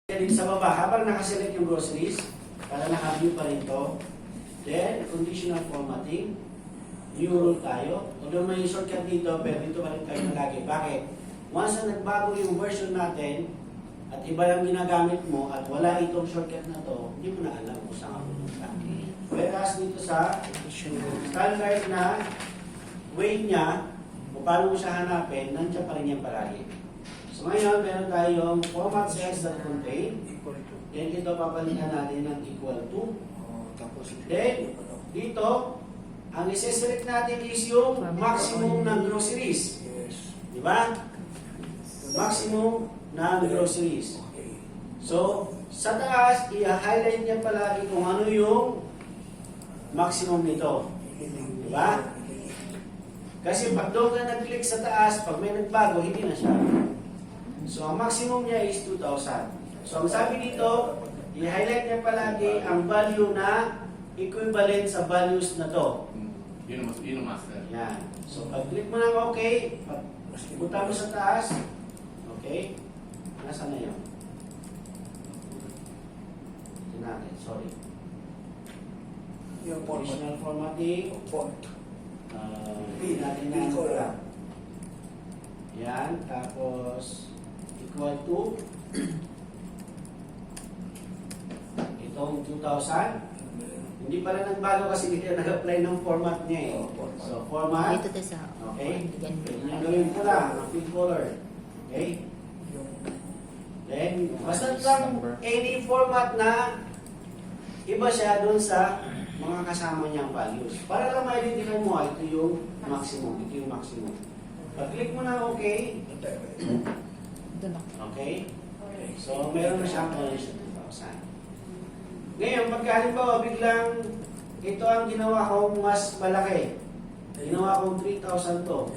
Din sa baba, habang nakaselect yung groceries, para naka-view pa rin to. Then, conditional formatting. New rule tayo. Although may shortcut dito, pero dito pa rin tayo nalagi. Bakit? Once na nagbago yung version natin, at iba lang ginagamit mo, at wala itong shortcut na to, hindi mo na alam kung saan ka pumunta. Whereas dito sa standard na way niya, kung paano mo siya hanapin, nandiyan pa rin yan palagi. So ngayon, meron tayong format cells that contain. Then ito papalitan natin ng equal to. Then, dito, ang isi-select natin is yung maximum ng groceries. Di ba? Maximum ng groceries. So, sa taas, i-highlight niya palagi kung ano yung maximum nito. Di ba? Kasi pag doon ka nag-click sa taas, pag may nagbago, hindi na siya. So, ang maximum niya is 2,000. So, ang sabi dito, i-highlight niya palagi ang value na equivalent sa values na to. Yun ang master. Yan. So, pag-click mo ng okay, punta mo sa taas, okay, nasaan na yun? Ito natin, sorry. Yung Conditional formatting. font. Hindi natin na. Yan, tapos equal to itong 2,000. Hindi pa rin nagbago kasi hindi na nag-apply ng format niya eh. So, format. Dito tayo sa... Okay. Yung gawin ko lang, ang fill color. Okay. Then, basta lang any format na iba siya dun sa mga kasama niyang values. Para lang ma-identify mo, ito yung maximum. Ito yung maximum. Pag-click mo na okay. Doon ako. Okay. So, meron na siyang toleration 2,000. Ngayon, pagka halimbawa biglang ito ang ginawa kong mas malaki. Ginawa kong 3,000 to.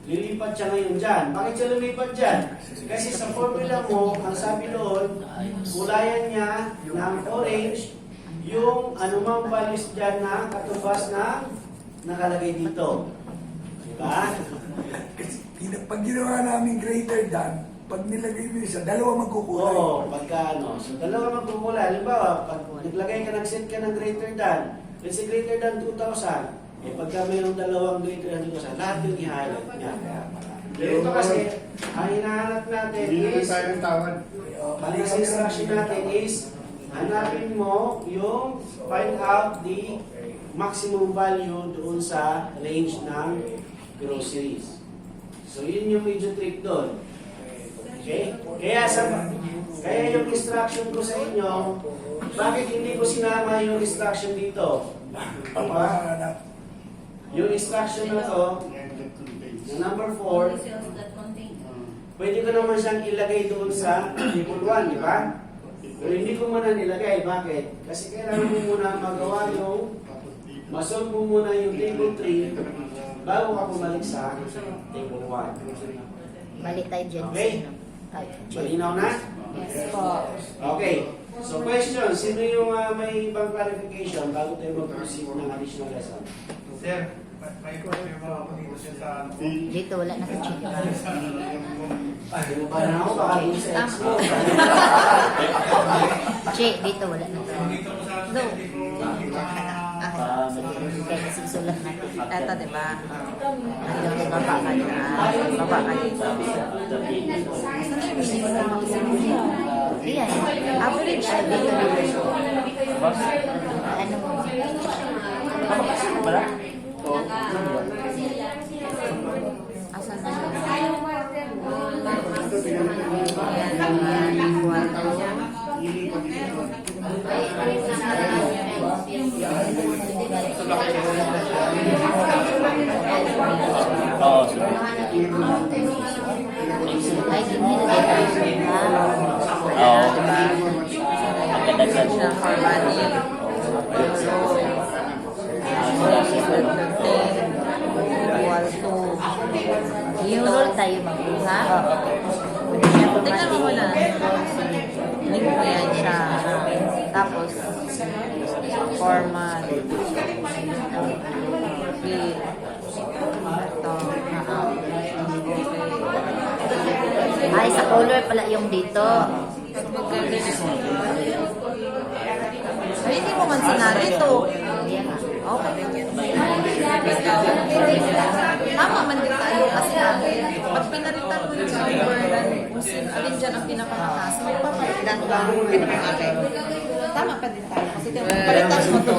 Lilipat siya ngayon dyan. Bakit siya lumipat dyan? Kasi sa formula mo, ang sabi doon, kulayan niya ng orange yung anumang values dyan na katubas na nakalagay dito. Diba? Pag ginawa namin greater than, pag nilagay mo isa, dalawa magkukulay. Oo, pagka ano. So, dalawa magkukulay. Halimbawa, pag naglagay ka, nag-set ka ng greater than, let's say greater than 2,000, eh pagka mayroong dalawang greater than 2,000, lahat yung i-highlight niya. Dito kasi, ang hinahanap natin is, ang instruction natin is, hanapin mo yung find out the maximum value doon sa range ng groceries. So, yun yung medyo trick doon. Okay? Kaya yung instruction ko sa inyo, bakit hindi ko sinama yung instruction dito? Diba? Yung instruction na to, yung number 4, pwede ko naman siyang ilagay doon sa table 1, di ba? Pero hindi ko muna nilagay. Bakit? Kasi kailangan mo muna magawa yung, masolve mo muna yung table 3 bago ka bumalik sa table 1. Balik tayo dyan. Okay? Malinaw na? Yes po. Okay. So question, sino yung may ibang clarification bago tayo mag-proceed ng additional lesson? Sir, may question mo ako dito siya sa ano. Dito wala na sa check. Hindi mo pa na ako, baka yung sa ex mo. Che, dito wala na. Dito ko sa No. dito Kaya susulat na. Ito, di ba? Ito, baba ka dito. Baba ka dito. Iyan. Average siya dito. Ano mo? Wala? Asan na siya? Ayan. Kwarto niya. Oo, sir. Ay, hindi na tayo na. Oo. Diba? Ang kadagdag Siya for money. So, equal to. Yung role tayo magbuha. Tingnan mo muna. Link mo yan siya. Tapos, format. Ito. Ay, sa color pala yung dito. Ay, hindi mo man sinari ito. Okay. Tama man din tayo kasi pag pinalitan mo yung number kung alin dyan ang pinakamataas, magpapalitan lang ang pinakamalaki. Tama pa din tayo kasi palitan mo to.